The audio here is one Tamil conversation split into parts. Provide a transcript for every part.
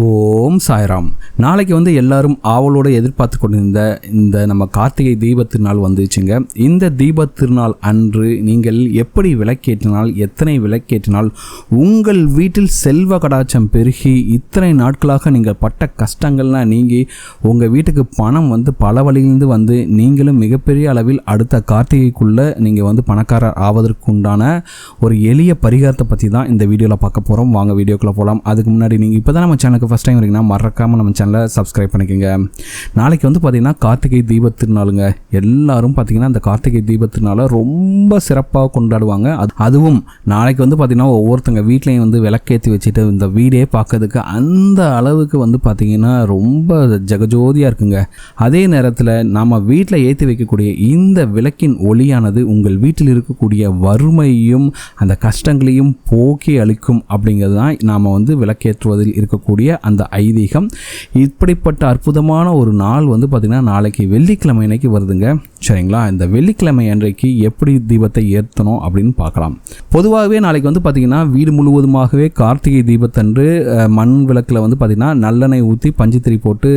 ஓம் சாய்ராம். நாளைக்கு எல்லாரும் ஆவலோடு எதிர்பார்த்து கொண்டிருந்த இந்த நம்ம கார்த்திகை தீபத் திருநாள் வந்துச்சுங்க. இந்த தீபத் திருநாள் அன்று நீங்கள் எப்படி விளக்கேற்றினால், எத்தனை விளக்கேற்றினால் உங்கள் வீட்டில் செல்வ கடாட்சம் பெருகி இத்தனை நாட்களாக நீங்கள் பட்ட கஷ்டங்கள்லாம் நீங்கி உங்கள் வீட்டுக்கு பணம் பல வழியிலிருந்து நீங்களும் மிகப்பெரிய அளவில் அடுத்த கார்த்திகைக்குள்ளே நீங்கள் பணக்காரர் ஆவதற்கு உண்டான ஒரு எளிய பரிகாரத்தை பற்றி தான் இந்த வீடியோவில் பார்க்க போகிறோம். வாங்க வீடியோக்குள்ளே போகலாம். அதுக்கு முன்னாடி நீங்கள் இப்போ தான் நம்ம சேனலுக்கு ஃபஸ்ட் டைம் வரீங்கன்னா மறக்காமல் நம்ம சேனலை சப்ஸ்கிரைப் பண்ணிக்கோங்க. நாளைக்கு பார்த்தீங்கன்னா கார்த்திகை தீபத் திருநாளுங்க. எல்லாரும் பார்த்தீங்கன்னா அந்த கார்த்திகை தீபத் திருநாளை ரொம்ப சிறப்பாக கொண்டாடுவாங்க. அதுவும் நாளைக்கு பார்த்தீங்கன்னா ஒவ்வொருத்தங்க வீட்லேயும் விளக்கேற்றி வச்சுட்டு இந்த வீடே பார்க்கறதுக்கு அந்த அளவுக்கு பார்த்தீங்கன்னா ரொம்ப ஜெகஜோதியாக இருக்குங்க. அதே நேரத்தில் நாம் வீட்டில் ஏற்றி வைக்கக்கூடிய இந்த விளக்கின் ஒளியானது உங்கள் வீட்டில் இருக்கக்கூடிய வறுமையும் அந்த கஷ்டங்களையும் போக்கி அளிக்கும் அப்படிங்கிறது தான் நாம் விளக்கேற்றுவதில் இருக்கக்கூடிய அந்த ஐதீகம். இப்படிப்பட்ட அற்புதமான ஒரு நாள் பார்த்திங்கன்னா நாளைக்கு வெள்ளிக்கிழமை அன்னைக்கு வருதுங்க. சரிங்களா? இந்த வெள்ளிக்கிழமை அன்றைக்கு எப்படி தீபத்தை ஏற்றணும் அப்படின்னு பார்க்கலாம். பொதுவாகவே நாளைக்கு பார்த்திங்கன்னா வீடு முழுவதுமாகவே கார்த்திகை தீபத்தன்று மண் விளக்கில் பார்த்திங்கன்னா நல்லெண்ணெய் ஊற்றி பஞ்சுத்திரி போட்டு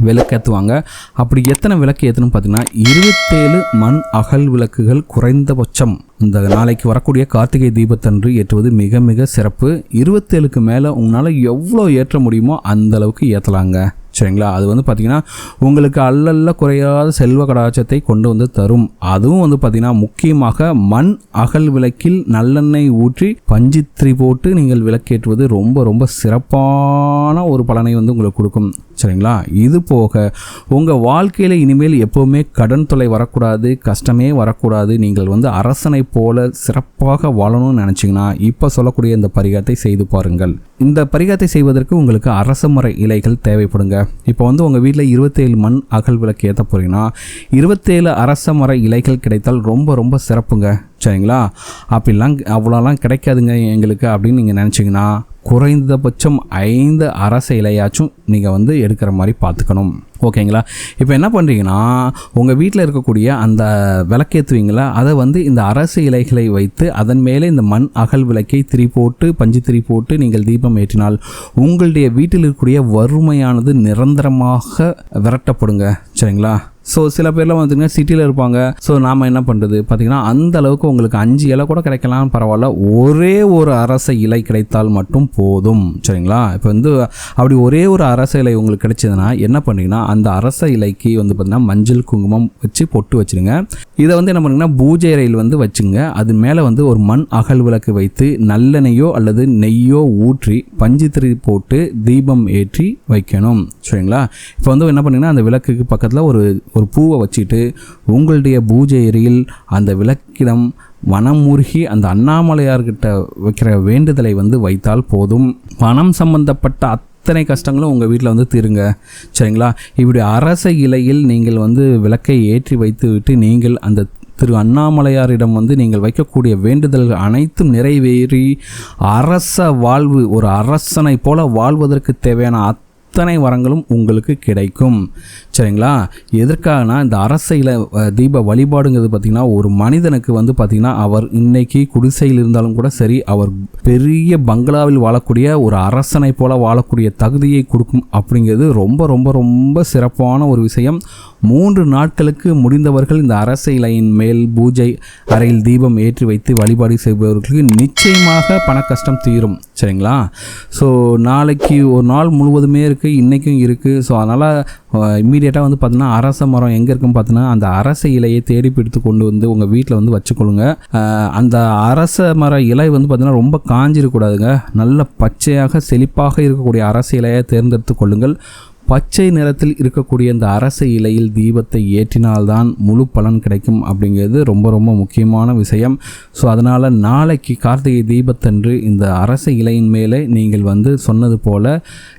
விளக்கேற்றுவாங்க. அப்படி எத்தனை விளக்கு ஏற்றணும் பார்த்திங்கன்னா 27 மண் அகல் விளக்குகள் குறைந்தபட்சம் இந்த நாளைக்கு வரக்கூடிய கார்த்திகை தீபத்தன்று ஏற்றுவது மிக மிக சிறப்பு. 27க்கு மேலே உங்களால் எவ்வளோ ஏற்ற முடியுமோ அந்த அளவுக்கு ஏற்றலாங்க. சரிங்களா? அது பார்த்திங்கன்னா உங்களுக்கு அல்லல்ல குறையாத செல்வ கடாட்சத்தை கொண்டு தரும். அதுவும் பார்த்திங்கன்னா முக்கியமாக மண் அகல் விளக்கில் நல்லெண்ணெய் ஊற்றி பஞ்சுத்திரி போட்டு நீங்கள் விளக்கேற்றுவது ரொம்ப ரொம்ப சிறப்பான ஒரு பலனை உங்களுக்கு கொடுக்கும். சரிங்களா? இது போக உங்கள் வாழ்க்கையில் இனிமேல் எப்போவுமே கடன் தொல்லை வரக்கூடாது, கஷ்டமே வரக்கூடாது, நீங்கள் அரசனை போல சிறப்பாக வாழணும்னு நினச்சிங்கன்னா இப்போ சொல்லக்கூடிய இந்த பரிகாரத்தை செய்து பாருங்கள். இந்த பரிகாரத்தை செய்வதற்கு உங்களுக்கு அரச மர இலைகள் தேவைப்படுங்க. இப்போ உங்கள் வீட்டில் 27 மண் அகல் விளக்கு ஏற்ற போகிறீங்கன்னா 27 அரச மர இலைகள் கிடைத்தால் ரொம்ப ரொம்ப சிறப்புங்க. சரிங்களா? அப்படிலாம் அவ்வளோலாம் கிடைக்காதுங்க எங்களுக்கு அப்படின்னு நீங்கள் நினச்சிங்கன்னா குறைந்தபட்சம் 5 அரச இலையாச்சும் நீங்கள் எடுக்கிற மாதிரி பார்த்துக்கணும். ஓகேங்களா? இப்போ என்ன பண்ணுறீங்கன்னா உங்கள் வீட்டில் இருக்கக்கூடிய அந்த விளக்கேற்றுவீங்களா அதை இந்த அரச இலைகளை வைத்து அதன் மேலே இந்த மண் அகல் விளக்கை திரி போட்டு பஞ்சு திரி போட்டு நீங்கள் தீபம் ஏற்றினால் உங்களுடைய வீட்டில் இருக்கக்கூடிய வறுமையானது நிரந்தரமாக விரட்டப்படுங்க. சரிங்களா? ஸோ சில பேர்லாம் பார்த்திங்கன்னா சிட்டியில் இருப்பாங்க. ஸோ நாம் என்ன பண்ணுறது பார்த்திங்கன்னா அந்த அளவுக்கு உங்களுக்கு 5 இலை கூட கிடைக்கலாம், பரவாயில்ல, ஒரே ஒரு அரச இலை கிடைத்தால் மட்டும் போதும். சரிங்களா? இப்போ அப்படி ஒரே ஒரு அரச இலை உங்களுக்கு கிடைச்சதுன்னா என்ன பண்ணிங்கன்னா அந்த அரச இலைக்கு பார்த்திங்கன்னா மஞ்சள் குங்குமம் வச்சு பொட்டு வச்சுருங்க. இதை என்ன பண்ணிங்கன்னா பூஜை அறையில் வச்சுங்க. அது மேலே ஒரு மண் அகல் விளக்கு வைத்து நல்லெண்ணெய்யோ அல்லது நெய்யோ ஊற்றி பஞ்சுத்திரி போட்டு தீபம் ஏற்றி வைக்கணும். சரிங்களா? இப்போ என்ன பண்ணிங்கன்னா அந்த விளக்குக்கு பக்கத்தில் ஒரு பூவை வச்சுட்டு உங்களுடைய பூஜை அறையில் அந்த விளக்கிடம் வனமுருகி அந்த அண்ணாமலையார்கிட்ட வைக்கிற வேண்டுதலை வைத்தால் போதும். பணம் சம்பந்தப்பட்ட அத்தனை கஷ்டங்களும் உங்கள் வீட்டில் தீருங்க. சரிங்களா? இப்படி அரச இலையில் நீங்கள் விளக்கை ஏற்றி வைத்து விட்டு நீங்கள் அந்த திரு அண்ணாமலையாரிடம் நீங்கள் வைக்கக்கூடிய வேண்டுதல்கள் அனைத்தும் நிறைவேறி அரச வாழ்வு, ஒரு அரசனை போல வாழ்வதற்கு தேவையான அத்தனை வரங்களும் உங்களுக்கு கிடைக்கும். சரிங்களா? எதற்காகனா இந்த அரசையில் தீப வழிபாடுங்கிறது பார்த்திங்கன்னா ஒரு மனிதனுக்கு பார்த்திங்கன்னா அவர் இன்னைக்கு குடிசையில் இருந்தாலும் கூட சரி, அவர் பெரிய பங்களாவில் வாழக்கூடிய ஒரு அரசனை போல வாழக்கூடிய தகுதியை கொடுக்கும் அப்படிங்கிறது ரொம்ப ரொம்ப ரொம்ப சிறப்பான ஒரு விஷயம். 3 நாட்களுக்கு முடிந்தவர்கள் இந்த அரச இலையின் மேல் பூஜை அறையில் தீபம் ஏற்றி வைத்து வழிபாடு செய்பவர்களுக்கு நிச்சயமாக பண கஷ்டம் தீரும். சரிங்களா? ஸோ நாளைக்கு ஒரு நாள் முழுவதுமே இருக்குது, இன்றைக்கும் இருக்குது. ஸோ அதனால் இம்மீடியட்டாக பார்த்தீங்கன்னா அரச மரம் எங்கே இருக்குன்னு பார்த்தீங்கன்னா அந்த அரச இலையை தேடி பிடித்து கொண்டு உங்கள் வீட்டில் வச்சுக்கொள்ளுங்க. அந்த அரச மர இலை பார்த்தீங்கன்னா ரொம்ப காஞ்சிருக்கூடாதுங்க. நல்ல பச்சையாக செழிப்பாக இருக்கக்கூடிய அரச இலையை தேர்ந்தெடுத்து கொள்ளுங்கள். பச்சை நிறத்தில் இருக்கக்கூடிய இந்த அரச இலையில் தீபத்தை ஏற்றினால்தான் முழு பலன் கிடைக்கும் அப்படிங்கிறது ரொம்ப ரொம்ப முக்கியமான விஷயம். ஸோ அதனால் நாளைக்கு கார்த்திகை தீபத்தன்று இந்த அரச இலையின் மேலே நீங்கள் சொன்னது போல்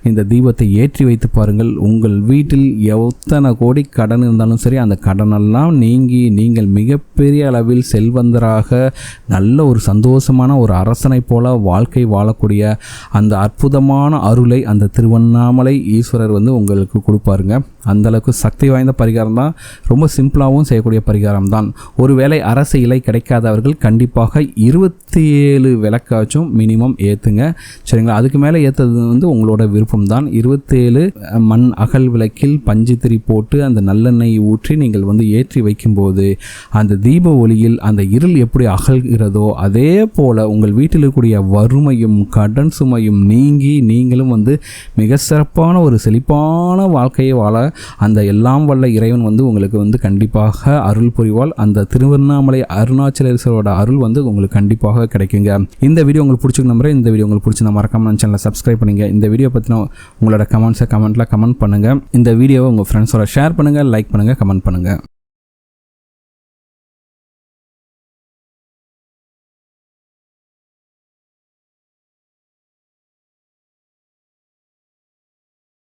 இந்த தீபத்தை ஏற்றி வைத்து பாருங்கள். உங்கள் வீட்டில் எத்தனை கோடி கடன் இருந்தாலும் சரி அந்த கடனெல்லாம் நீங்கி நீங்கள் மிகப்பெரிய அளவில் செல்வந்தராக நல்ல ஒரு சந்தோஷமான ஒரு அரசனை போல வாழ்க்கை வாழக்கூடிய அந்த அற்புதமான அருளை அந்த திருவண்ணாமலை ஈஸ்வரர் உங்களுக்கு கொடுப்பாருங்க. அந்தளவுக்கு சக்தி வாய்ந்த பரிகாரம் தான், ரொம்ப சிம்பிளாகவும் செய்யக்கூடிய பரிகாரம் தான். ஒருவேளை அரசு இலை கிடைக்காதவர்கள் கண்டிப்பாக 27 விளக்காச்சும் மினிமம் ஏற்றுங்க, சரிங்களா. அதுக்கு மேலே ஏற்றுறது வந்து உங்களோட விருப்பம் தான். 27 மண் அகல் விளக்கில் பஞ்சு திரி போட்டு அந்த நல்லெண்ணெய் ஊற்றி நீங்கள் வந்து ஏற்றி வைக்கும்போது அந்த தீப ஒளியில் அந்த இருள் எப்படி அகல்கிறதோ அதே போல் உங்கள் வீட்டில் இருக்கக்கூடிய வறுமையும் கடன் சுமையும் நீங்கி நீங்களும் வந்து மிக சிறப்பான ஒரு செழிப்பான வாழ்க்கையை வாழ அந்த எல்லாம் வல்ல இறைவன் வந்து உங்களுக்கு வந்து கண்டிப்பாக அருள் புரிவாள். அந்த திருவண்ணாமலை அருணாச்சலேஸ்வரோட அருள் வந்து உங்களுக்கு கண்டிப்பாக கிடைக்குங்க. இந்த வீடியோ உங்களுக்கு பிடிச்சிருக்கு நம்புறேன். இந்த வீடியோ உங்களுக்கு பிடிச்சி மறக்காம சேனலை சப்ஸ்கிரைப் பண்ணுங்க. இந்த வீடியோ பற்றின உங்களோட கமெண்ட்ஸை கமெண்ட்டில் கமெண்ட் பண்ணுங்கள். இந்த வீடியோவை உங்கள் ஃப்ரெண்ட்ஸோட ஷேர் பண்ணுங்கள், லைக் பண்ணுங்கள், கமெண்ட் பண்ணுங்கள்.